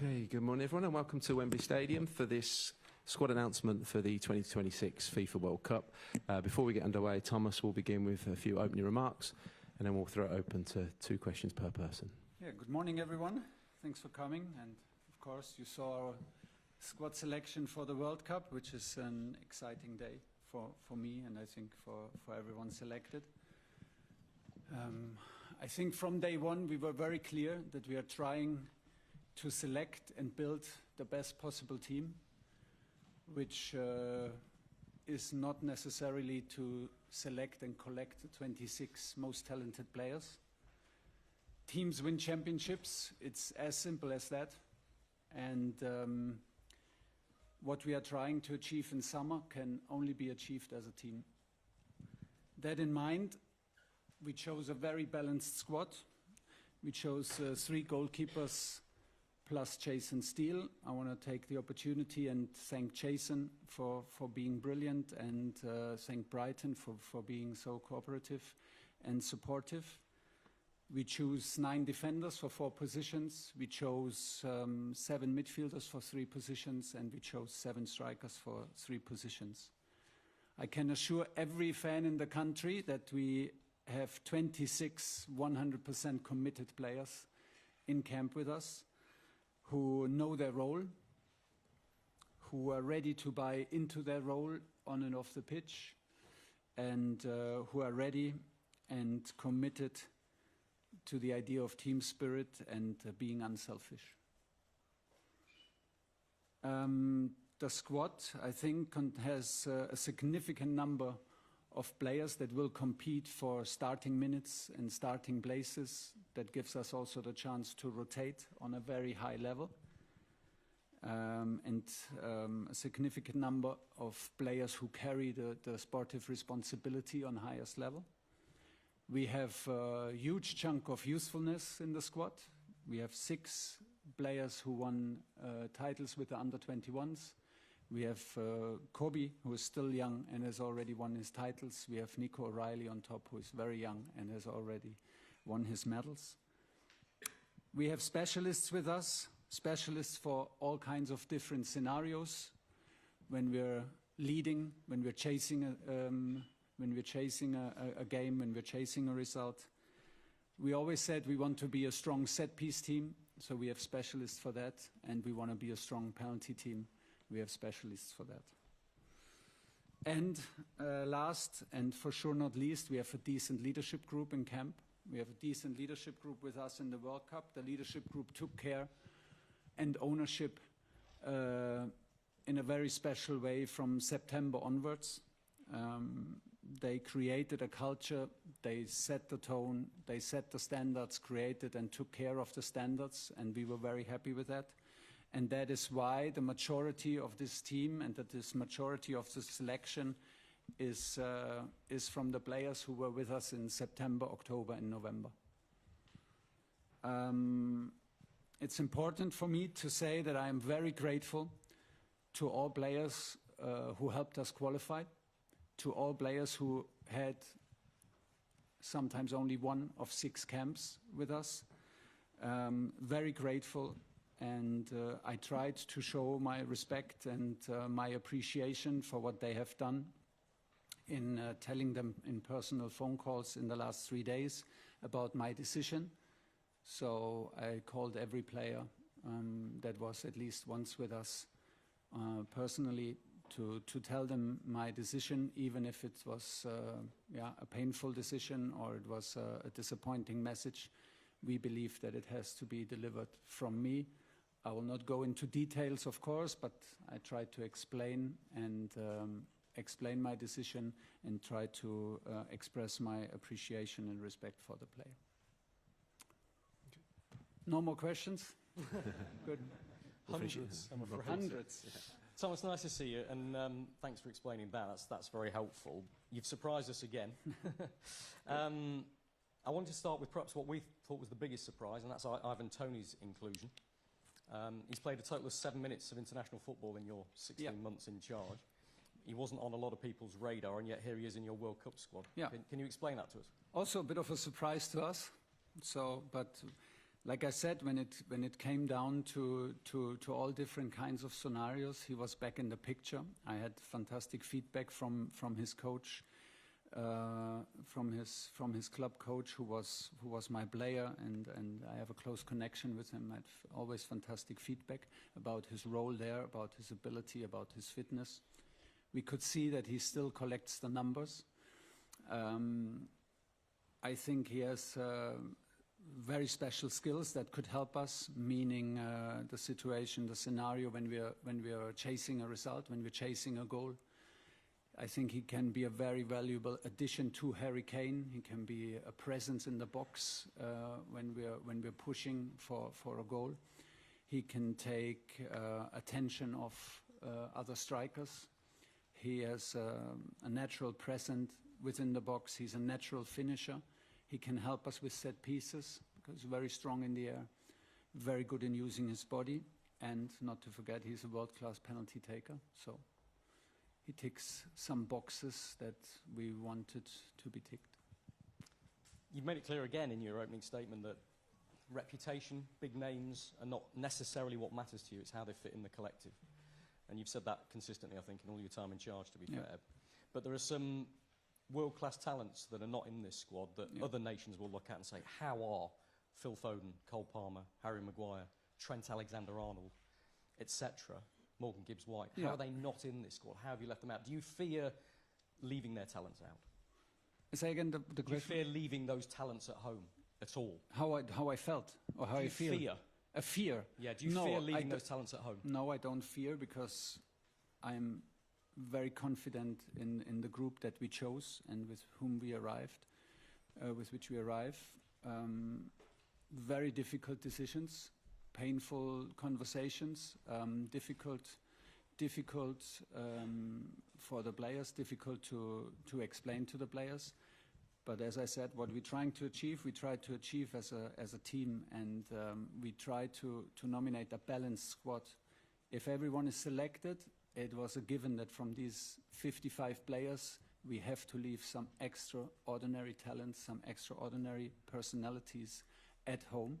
Okay, good morning everyone and welcome to Wembley Stadium for this squad announcement for the 2026 FIFA World Cup. Before we get underway, Thomas will begin with a few opening remarks and then we'll throw it open to 2 questions per person. Yeah, good morning everyone. Thanks for coming, and of course you saw our squad selection for the World Cup, which is an exciting day for me and I think for everyone selected. I think from day one we were very clear that we are trying to select and build the best possible team, which is not necessarily to select and collect the 26 most talented players. Teams win championships, it's as simple as that. And what we are trying to achieve in summer can only be achieved as a team. That in mind, we chose a very balanced squad. We chose 3 goalkeepers plus Jason Steele. I want to take the opportunity and thank Jason for being brilliant and thank Brighton for being so cooperative and supportive. We choose 9 defenders for 4 positions. We chose 7 midfielders for 3 positions, and we chose 7 strikers for 3 positions. I can assure every fan in the country that we have 26 100% committed players in camp with us, who know their role, who are ready to buy into their role on and off the pitch, and who are ready and committed to the idea of team spirit and being unselfish. The squad, I think, has a significant number of players that will compete for starting minutes and starting places. That gives us also the chance to rotate on a very high level. And a significant number of players who carry the sportive responsibility on highest level. We have a huge chunk of usefulness in the squad. We have 6 players who won titles with the under-21s. We have Kobe, who is still young and has already won his titles. We have Nico O'Reilly on top, who is very young and has already won his medals. We have specialists with us, specialists for all kinds of different scenarios. When we're leading, when we're chasing a game, when we're chasing a result. We always said we want to be a strong set-piece team, so we have specialists for that, and we want to be a strong penalty team. We have specialists for that. And last, and for sure not least, we have a decent leadership group in camp. We have a decent leadership group with us in the World Cup. The leadership group took care and ownership in a very special way from September onwards. They created a culture, they set the tone, they set the standards, created and took care of the standards, and we were very happy with that. And that is why the majority of this team and that this majority of the selection is from the players who were with us in September, October and November. It's important for me to say that I am very grateful to all players who helped us qualify, to all players who had sometimes only 1 of 6 camps with us. Very grateful. And I tried to show my respect and my appreciation for what they have done in telling them in personal phone calls in the last 3 days about my decision. So I called every player that was at least once with us personally to tell them my decision, even if it was a painful decision or it was a disappointing message. We believe that it has to be delivered from me. I will not go into details, of course, but I tried to explain and explain my decision and try to express my appreciation and respect for the player. Okay. No more questions? Good. Hundreds, I'm afraid. Hundreds. Yeah. Thomas, nice to see you, and thanks for explaining that. That's very helpful. You've surprised us again. I want to start with perhaps what we thought was the biggest surprise, and that's Ivan Toney's inclusion. He's played a total of 7 minutes of international football in your 16 months in charge. He wasn't on a lot of people's radar, and yet here he is in your World Cup squad. Yeah. Can you explain that to us? Also a bit of a surprise to us. But Like I said, when it came down to all different kinds of scenarios, he was back in the picture. I had fantastic feedback from his coach, from his club coach, who was my player, and I have a close connection with him. I had always fantastic feedback about his role there, about his ability, about his fitness. We could see that he still collects the numbers. I think he has very special skills that could help us, meaning the situation, the scenario when we are chasing a result, when we're chasing a goal. I think he can be a very valuable addition to Harry Kane. He can be a presence in the box when we're pushing for a goal. He can take attention of other strikers. He has a natural presence within the box. He's a natural finisher. He can help us with set pieces because he's very strong in the air, very good in using his body, and not to forget, he's a world-class penalty taker. So he ticks some boxes that we wanted to be ticked. You've made it clear again in your opening statement that reputation, big names are not necessarily what matters to you, it's how they fit in the collective. And you've said that consistently, I think, in all your time in charge, to be fair. But there are some world-class talents that are not in this squad that other nations will look at and say, how are Phil Foden, Cole Palmer, Harry Maguire, Trent Alexander-Arnold, etc., Morgan Gibbs-White, how are they not in this squad? How have you left them out? Do you fear leaving their talents out? Say again the question. Do you fear leaving those talents at home at all? How I felt, or how I feel? Fear? A fear? Yeah, do you fear leaving those talents at home? No, I don't fear, because I'm very confident in the group that we chose and with whom we arrived, with which we arrive. Very difficult decisions, painful conversations, difficult for the players, difficult to explain to the players. But as I said, what we're trying to achieve, we try to achieve as a team, and we try to nominate a balanced squad. If everyone is selected, it was a given that from these 55 players, we have to leave some extraordinary talents, some extraordinary personalities at home.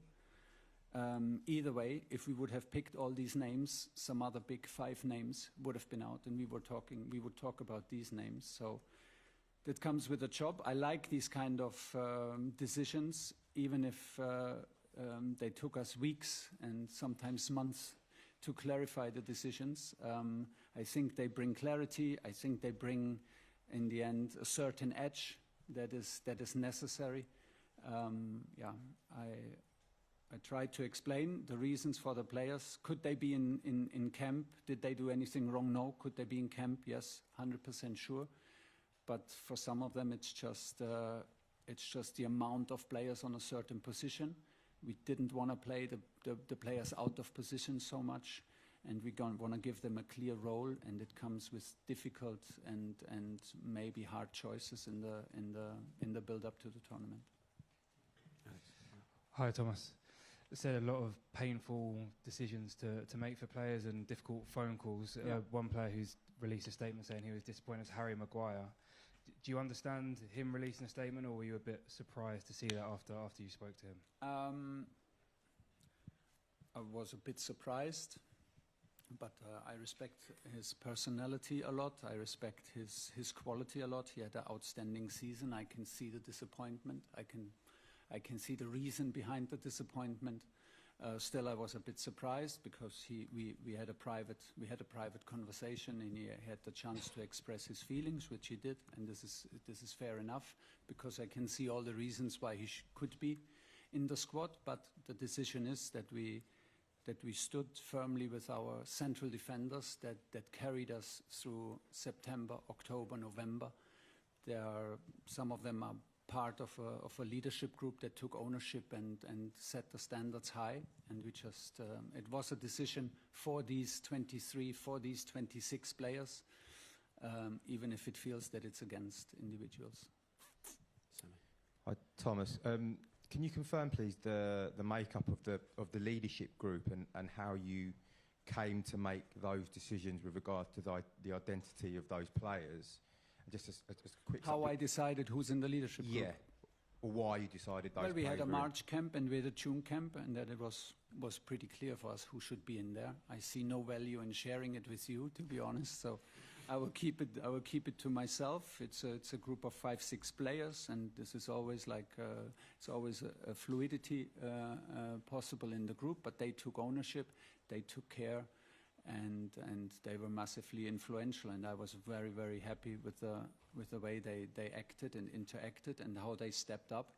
Either way, if we would have picked all these names, some other big 5 names would have been out, and we would talk about these names. So that comes with a job. I like these kind of decisions, even if they took us weeks and sometimes months to clarify the decisions. I think they bring clarity. I think they bring, in the end, a certain edge that is necessary. I tried to explain the reasons for the players. Could they be in camp? Did they do anything wrong? No. Could they be in camp? Yes, 100% sure. But for some of them, it's just the amount of players on a certain position. We didn't want to play the players out of position so much, and we want to give them a clear role, and it comes with difficult and maybe hard choices in the build-up to the tournament. Hi, Thomas. You said a lot of painful decisions to make for players and difficult phone calls. One player who's released a statement saying he was disappointed was Harry Maguire. Do you understand him releasing a statement, or were you a bit surprised to see that after you spoke to him? I was a bit surprised, but I respect his personality a lot. I respect his quality a lot. He had an outstanding season. I can see the disappointment. I can see the reason behind the disappointment. Still, I was a bit surprised because we had a private conversation, and he had the chance to express his feelings, which he did, and this is fair enough, because I can see all the reasons why he could be in the squad. But the decision is that we stood firmly with our central defenders that carried us through September, October, November. Some of them are part of a leadership group that took ownership and set the standards high, and we just it was a decision for these 23, for these 26 players, even if it feels that it's against individuals. Hi, Thomas. Can you confirm, please, the makeup of the leadership group and how you came to make those decisions with regard to the identity of those players? Just a quick. How I decided who's in the leadership group? Yeah. or why you decided those Well, we had players a were in? March camp and we had a June camp, and that it was pretty clear for us who should be in there. I see no value in sharing it with you, to be honest. So I will keep it to myself. It's a group of 5-6 players, and this is always like it's always a fluidity possible in the group. But they took ownership, they took care, and they were massively influential. And I was very, very happy with the way they acted and interacted and how they stepped up.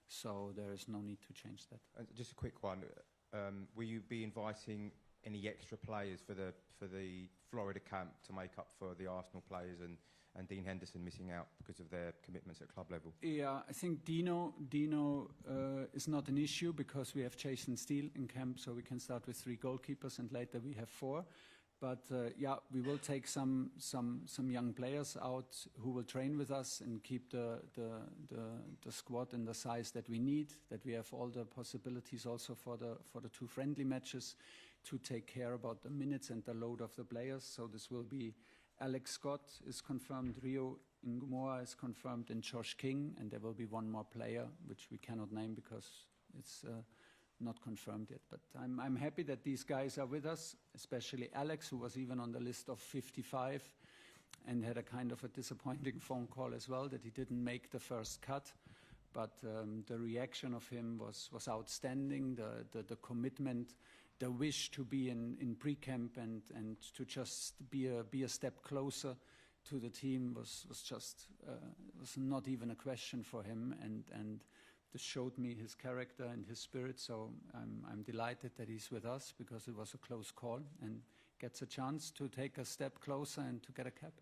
So there is no need to change that. Just a quick one. Will you be inviting any extra players for the Florida camp to make up for the Arsenal players and Dean Henderson missing out because of their commitments at club level? Yeah, I think Dino is not an issue because we have Jason Steele in camp, so we can start with 3 goalkeepers and later we have 4. But yeah, we will take some young players out who will train with us and keep the squad in the size that we need. That we have all the possibilities also for the 2 friendly matches to take care about the minutes and the load of the players. So this will be Alex Scott is confirmed, Rio Ngumoa is confirmed, and Josh King, and there will be 1 more player which we cannot name because it's not confirmed yet. But I'm happy that these guys are with us, especially Alex, who was even on the list of 55 and had a kind of a disappointing phone call as well that he didn't make the first cut. But the reaction of him was outstanding, the commitment, the wish to be in pre-camp and to just be a step closer to the team was just was not even a question for him, and this showed me his character and his spirit. So I'm delighted that he's with us because it was a close call and gets a chance to take a step closer and to get a cap.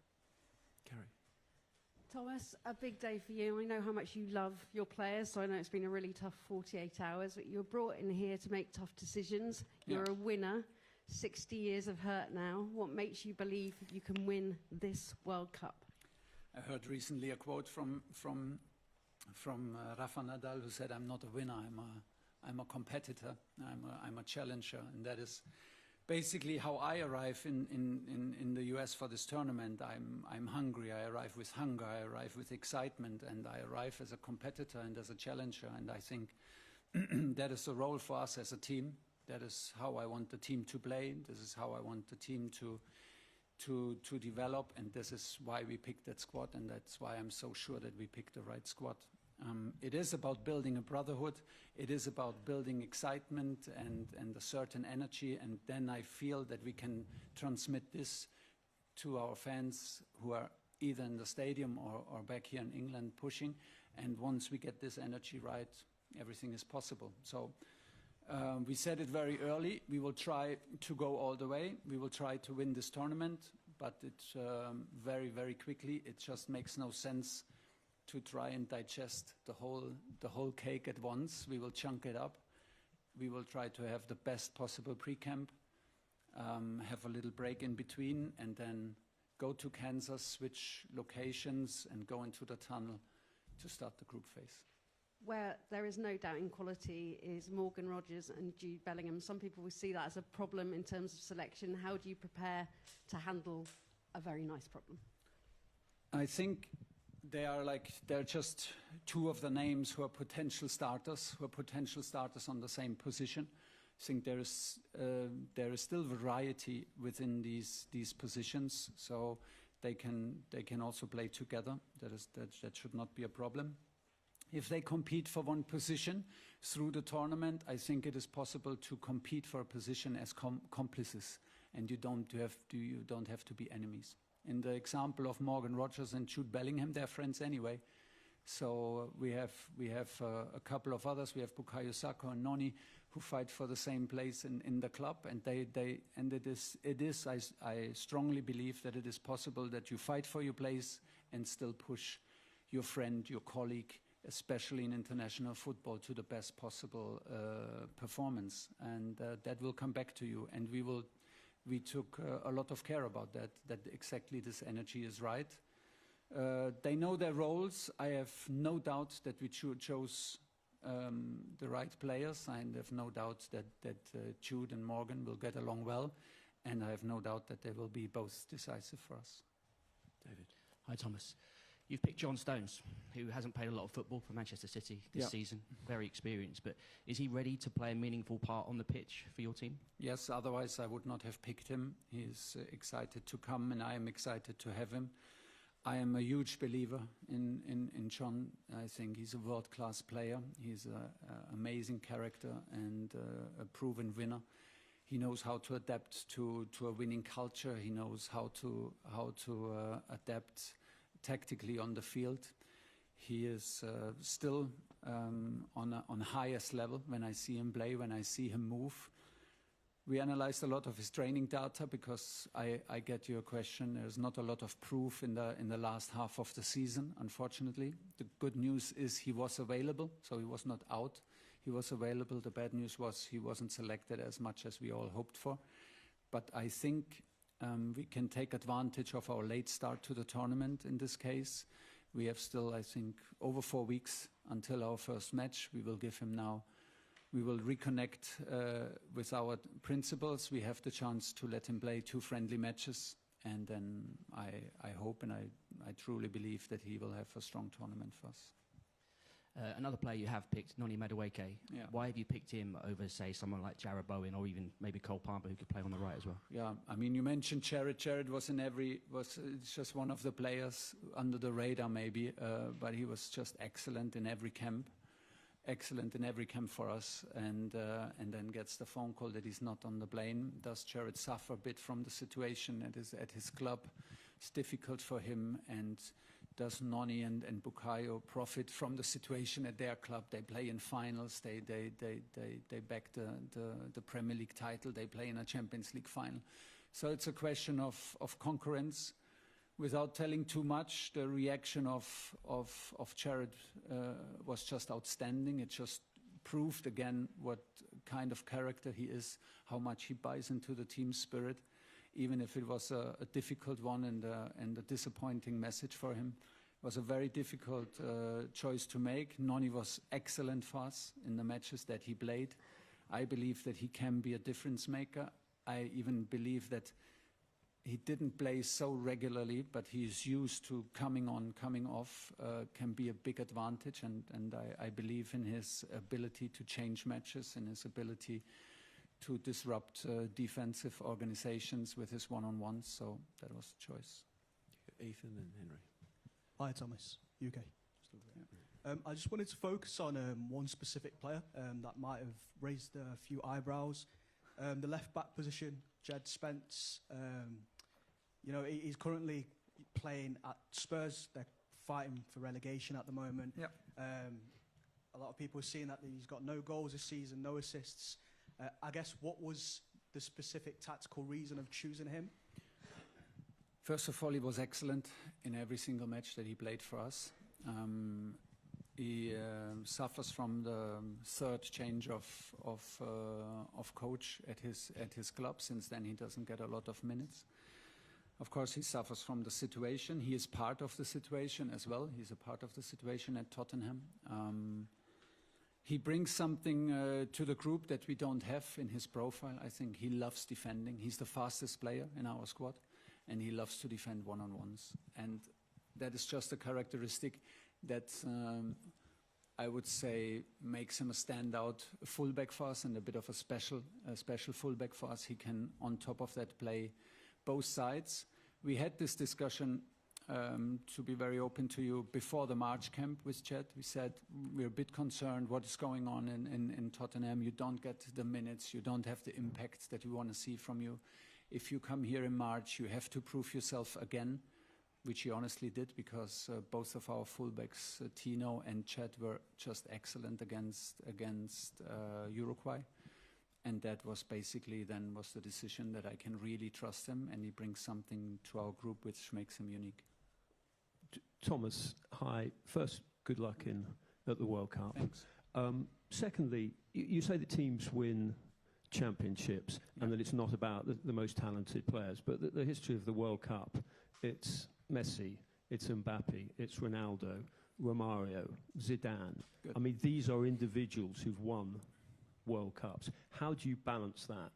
Carrie. Thomas, a big day for you. I know how much you love your players, so I know it's been a really tough 48 hours, but you were brought in here to make tough decisions. You're a winner, 60 years of hurt now. What makes you believe you can win this World Cup? I heard recently a quote from Rafa Nadal, who said, "I'm not a winner, I'm a competitor, I'm a challenger," and that is basically how I arrive in the US for this tournament. I'm hungry, I arrive with hunger, I arrive with excitement, and I arrive as a competitor and as a challenger, and I think that is the role for us as a team. That is how I want the team to play, this is how I want the team to develop, and this is why we picked that squad, and that's why I'm so sure that we picked the right squad. It is about building a brotherhood, it is about building excitement and a certain energy, and then I feel that we can transmit this to our fans who are either in the stadium or back here in England pushing, and once we get this energy right, everything is possible. So we said it very early, we will try to go all the way, we will try to win this tournament, but it's very, very quickly, it just makes no sense to try and digest the whole cake at once. We will chunk it up. We will try to have the best possible pre-camp, have a little break in between, and then go to Kansas, switch locations, and go into the tunnel to start the group phase. Where there is no doubt in quality is Morgan Rogers and Jude Bellingham. Some people will see that as a problem in terms of selection. How do you prepare to handle a very nice problem? I think they're just 2 of the names who are potential starters on the same position. I think there is still variety within these positions, so they can also play together. That should not be a problem. If they compete for one position through the tournament, I think it is possible to compete for a position as complices, and you don't have to be enemies. In the example of Morgan Rogers and Jude Bellingham, they're friends anyway. So we have a couple of others. We have Bukayo Saka and Toney who fight for the same place in the club, and I strongly believe that it is possible that you fight for your place and still push your friend, your colleague, especially in international football, to the best possible performance, and that will come back to you, and we took a lot of care about that exactly this energy is right. They know their roles. I have no doubt that we chose the right players. I have no doubt that Jude and Morgan will get along well, and I have no doubt that they will be both decisive for us. David. Hi, Thomas. You've picked John Stones, who hasn't played a lot of football for Manchester City this season, very experienced, but is he ready to play a meaningful part on the pitch for your team? Yes, otherwise I would not have picked him. He's excited to come, and I am excited to have him. I am a huge believer in John. I think he's a world-class player. He's an amazing character and a proven winner. He knows how to adapt to a winning culture. He knows how to adapt tactically on the field. He is still on a highest level when I see him play, when I see him move. We analyzed a lot of his training data because I get your question. There's not a lot of proof in the last half of the season, unfortunately. The good news is he was available, so he was not out. He was available. The bad news was he wasn't selected as much as we all hoped for. But I think we can take advantage of our late start to the tournament in this case. We have still, I think, over 4 weeks until our first match. We will give him now. We will reconnect with our principals. We have the chance to let him play 2 friendly matches. And then I hope and I truly believe that he will have a strong tournament for us. Another player you have picked, Toney Madueke. Yeah. Why have you picked him over, say, someone like Jarrod Bowen or even maybe Cole Palmer, who could play on the right as well? Yeah, I mean, you mentioned Jarrod. Jarrod was just one of the players under the radar maybe, but he was just excellent in every camp. Excellent in every camp for us, and then gets the phone call that he's not on the plane. Does Jarrod suffer a bit from the situation at his club? It's difficult for him, and does Noni and Bukayo profit from the situation at their club? They play in finals. They back the Premier League title. They play in a Champions League final. So it's a question of concurrence. Without telling too much, the reaction of Jarrod was just outstanding. It just proved again what kind of character he is, how much he buys into the team spirit, even if it was a difficult one and a disappointing message for him. It was a very difficult choice to make. Noni was excellent for us in the matches that he played. I believe that he can be a difference maker. I even believe that he didn't play so regularly, but he's used to coming on, coming off, can be a big advantage. And I believe in his ability to change matches and his ability to disrupt defensive organizations with his one-on-ones. So that was the choice. Ethan and Henry. Hi, Thomas, UK. I just wanted to focus on one specific player that might have raised a few eyebrows. The left-back position, Jed Spence. You know, he's currently playing at Spurs. They're fighting for relegation at the moment. Yep. A lot of people are seeing that he's got no goals this season, no assists. I guess what was the specific tactical reason of choosing him? First of all, he was excellent in every single match that he played for us. He suffers from the third change of coach at his club. Since then, he doesn't get a lot of minutes. Of course, he suffers from the situation. He is part of the situation as well. He's a part of the situation at Tottenham. He brings something to the group that we don't have in his profile. I think he loves defending. He's the fastest player in our squad, and he loves to defend one-on-ones. And that is just a characteristic that I would say makes him a standout fullback for us and a bit of a special fullback for us. He can, on top of that, play both sides. We had this discussion, to be very open to you, before the March camp with Chet. We said we're a bit concerned what is going on in Tottenham. You don't get the minutes, you don't have the impact that we want to see from you. If you come here in March, you have to prove yourself again, which he honestly did, because both of our fullbacks, Tino and Chet, were just excellent against Uruguay. And that was basically then was the decision that I can really trust him, and he brings something to our group which makes him unique. Thomas, hi. First, good luck at the World Cup. Thanks. Secondly, you say that teams win championships and that it's not about the most talented players, but the history of the World Cup, it's Messi, it's Mbappe, it's Ronaldo, Romario, Zidane. Good. I mean, these are individuals who've won World Cups. How do you balance that?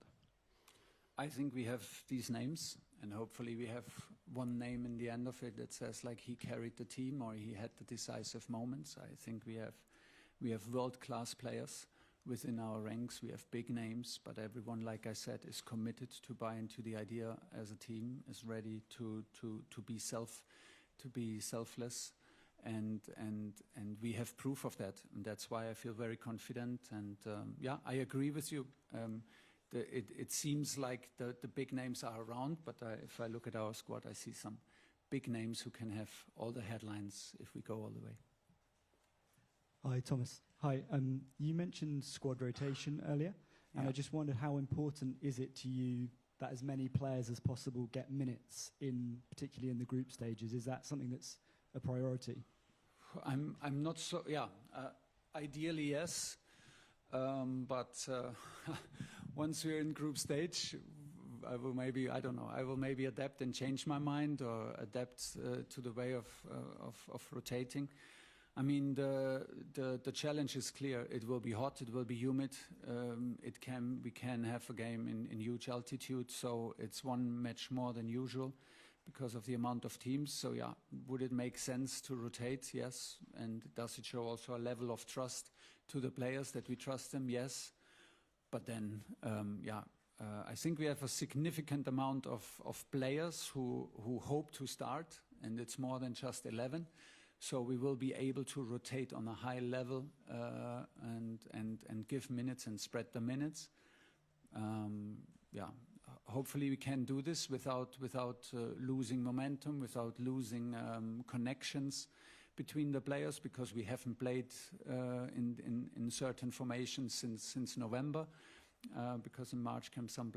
I think we have these names, And hopefully we have one name in the end of it that says like he carried the team or he had the decisive moments. I think we have world-class players within our ranks. We have big names, but everyone, like I said, is committed to buy into the idea as a team, is ready to be selfless. And we have proof of that. And that's why I feel very confident. And I agree with you. It seems like the big names are around, but if I look at our squad, I see some big names who can have all the headlines if we go all the way. Hi, Thomas. Hi. You mentioned squad rotation earlier, and I just wondered how important is it to you that as many players as possible get minutes particularly in the group stages? Is that something that's a priority? I'm not so. Ideally, yes. But once we're in group stage, I will maybe adapt and change my mind or adapt to the way of rotating. I mean, the challenge is clear. It will be hot. It will be humid. We can have a game in huge altitude, so it's one match more than usual because of the amount of teams. So would it make sense to rotate? Yes. And does it show also a level of trust to the players that we trust them? Yes. But then, I think we have a significant amount of players who hope to start, and it's more than just 11. So we will be able to rotate on a high level and give minutes and spread the minutes. Hopefully we can do this without losing momentum, without losing connections between the players, because we haven't played in certain formations since November, because in March camp some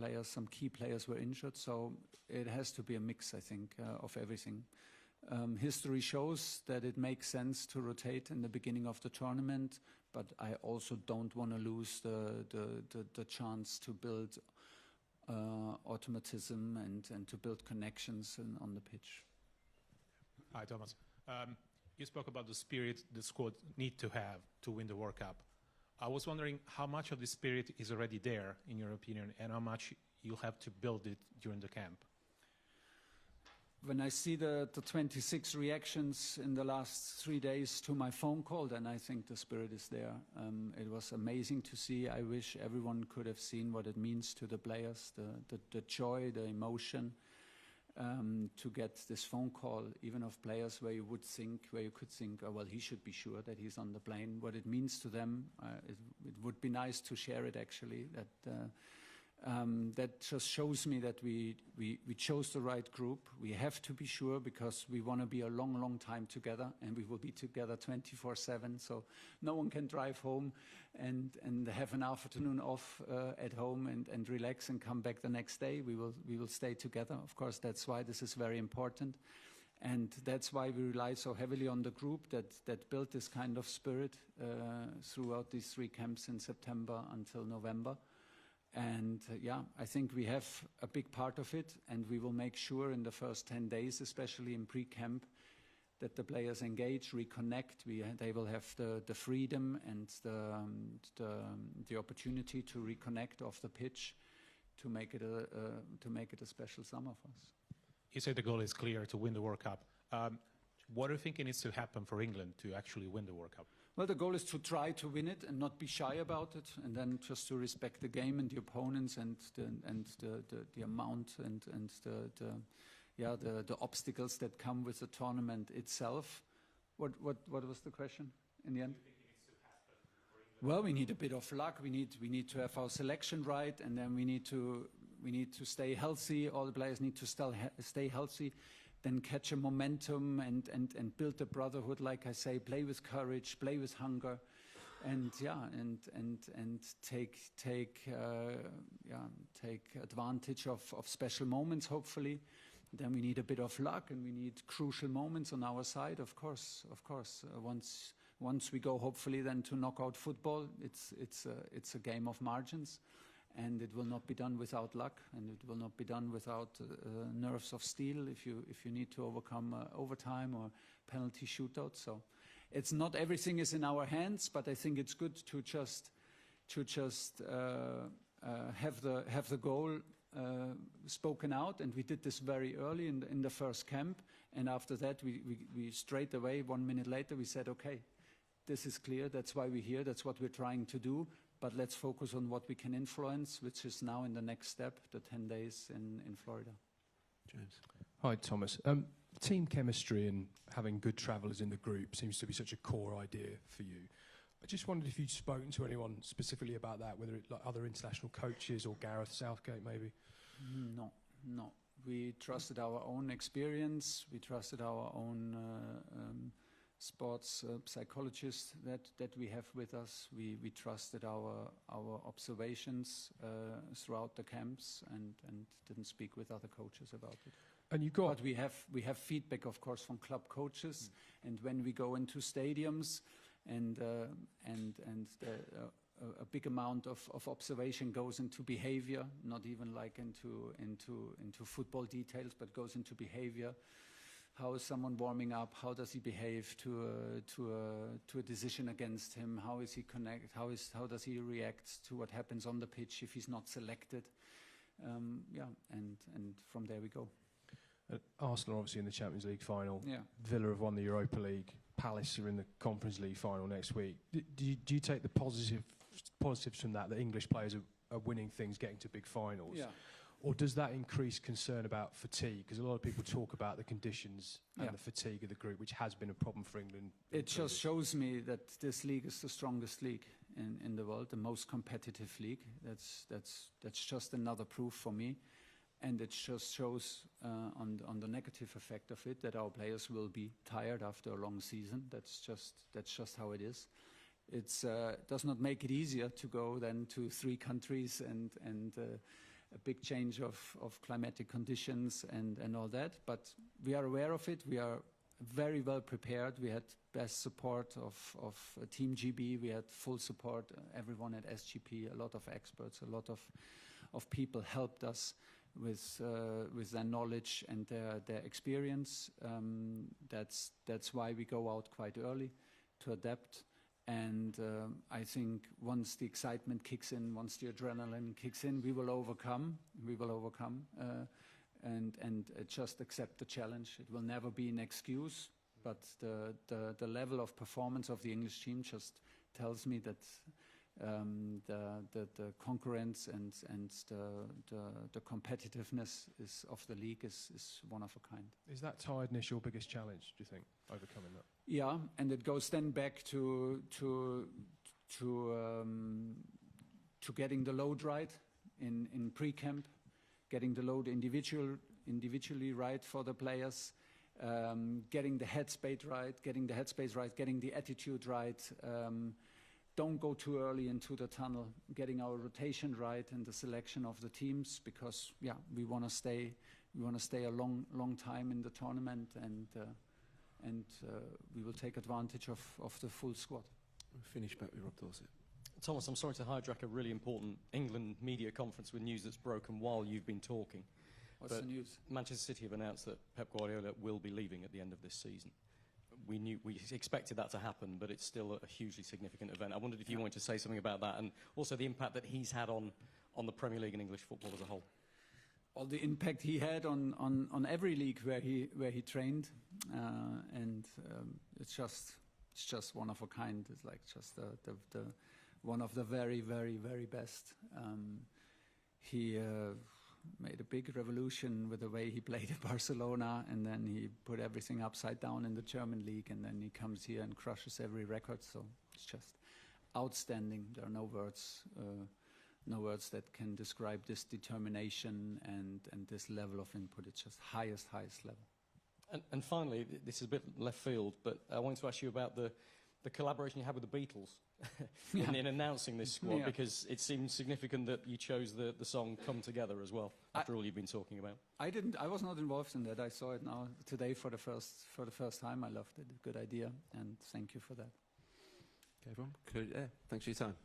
key players were injured. So it has to be a mix, I think, of everything. History shows that it makes sense to rotate in the beginning of the tournament, but I also don't want to lose the chance to build automatism and to build connections on the pitch. Hi, Thomas. You spoke about the spirit the squad need to have to win the World Cup. I was wondering how much of the spirit is already there, in your opinion, and how much you'll have to build it during the camp. When I see the 26 reactions in the last 3 days to my phone call, then I think the spirit is there. It was amazing to see. I wish everyone could have seen what it means to the players, the joy, the emotion, to get this phone call, even of players where you could think, oh, well, he should be sure that he's on the plane. What it means to them, it would be nice to share it, actually. That just shows me that we chose the right group. We have to be sure, because we want to be a long, long time together, and we will be together 24/7. So no one can drive home and have an afternoon off at home and relax and come back the next day. We will stay together. Of course, that's why this is very important. And that's why we rely so heavily on the group that built this kind of spirit throughout these 3 camps in September until November. And I think we have a big part of it, and we will make sure in the first 10 days, especially in pre-camp, that the players engage, reconnect. They will have the freedom and the opportunity to reconnect off the pitch to make it a special summer for us. You say the goal is clear, to win the World Cup. What do you think needs to happen for England to actually win the World Cup? Well, the goal is to try to win it and not be shy about it, and then just to respect the game and the opponents and the amount and the obstacles that come with the tournament itself. What was the question in the end? Well, we need a bit of luck. We need to have our selection right, and then we need to stay healthy. All the players need to stay healthy. Then catch a momentum and build a brotherhood, like I say, play with courage, play with hunger, and take advantage of special moments, hopefully. Then we need a bit of luck, and we need crucial moments on our side, of course. Once we go, hopefully, then to knockout football, it's a game of margins. And it will not be done without luck, and it will not be done without nerves of steel if you need to overcome overtime or penalty shootout. So it's not everything is in our hands, but I think it's good to just have the goal spoken out, and we did this very early in the first camp. And after that, we straight away, 1 minute later, we said, okay, this is clear. That's why we're here. That's what we're trying to do. But let's focus on what we can influence, which is now in the next step, the 10 days in Florida. James. Hi, Thomas. Team chemistry and having good travellers in the group seems to be such a core idea for you. I just wondered if you'd spoken to anyone specifically about that, whether it's like other international coaches or Gareth Southgate maybe? No. We trusted our own experience. We trusted our own sports psychologists that we have with us. We trusted our observations throughout the camps and didn't speak with other coaches about it. And you got... But we have feedback, of course, from club coaches, and when we go into stadiums, and a big amount of observation goes into behavior, not even like into football details, but goes into behavior. How is someone warming up? How does he behave to a decision against him? How is he connect? How does he react to what happens on the pitch if he's not selected? And from there we go. Arsenal obviously in the Champions League final. Yeah. Villa have won the Europa League. Palace are in the Conference League final next week. Do you take the positives from that English players are winning things, getting to big finals? Yeah. Or does that increase concern about fatigue? Because a lot of people talk about the conditions and the fatigue of the group, which has been a problem for England. It just shows me that this league is the strongest league in the world, the most competitive league. That's just another proof for me. And it just shows on the negative effect of it that our players will be tired after a long season. That's just how it is. It does not make it easier to go then to 3 countries and a big change of climatic conditions and all that. But we are aware of it. We are very well prepared. We had best support of Team GB. We had full support. Everyone at SGP, a lot of experts, a lot of people helped us with their knowledge and their experience. That's why we go out quite early to adapt. And I think once the excitement kicks in, once the adrenaline kicks in, we will overcome. And just accept the challenge. It will never be an excuse, but the level of performance of the English team just tells me that the concurrence and the competitiveness of the league is one of a kind. Is that tiredness your biggest challenge, do you think, overcoming that? Yeah, and it goes then back to getting the load right in pre-camp, getting the load individually right for the players, getting the headspace right, getting the attitude right. Don't go too early into the tunnel, getting our rotation right and the selection of the teams, because we want to stay a long time in the tournament, and we will take advantage of the full squad. We'll finish back with Rob Dorset. Thomas, I'm sorry to hijack a really important England media conference with news that's broken while you've been talking. What's the news? Manchester City have announced that Pep Guardiola will be leaving at the end of this season. We expected that to happen, but it's still a hugely significant event. I wondered if you wanted to say something about that, and also the impact that he's had on the Premier League and English football as a whole. Well, the impact he had on every league where he trained, and it's just one of a kind. It's like just the one of the very, very, very best. He made a big revolution with the way he played at Barcelona, and then he put everything upside down in the German league, and then he comes here and crushes every record. So it's just outstanding. There are no words that can describe this determination and this level of input. It's just highest level. And finally, this is a bit left field, but I wanted to ask you about the collaboration you had with the Beatles in announcing this squad, because it seems significant that you chose the song "Come Together" as well, after all you've been talking about. I was not involved in that. I saw it now today for the first time. I loved it. Good idea, and thank you for that. Okay, everyone. Thanks for your time.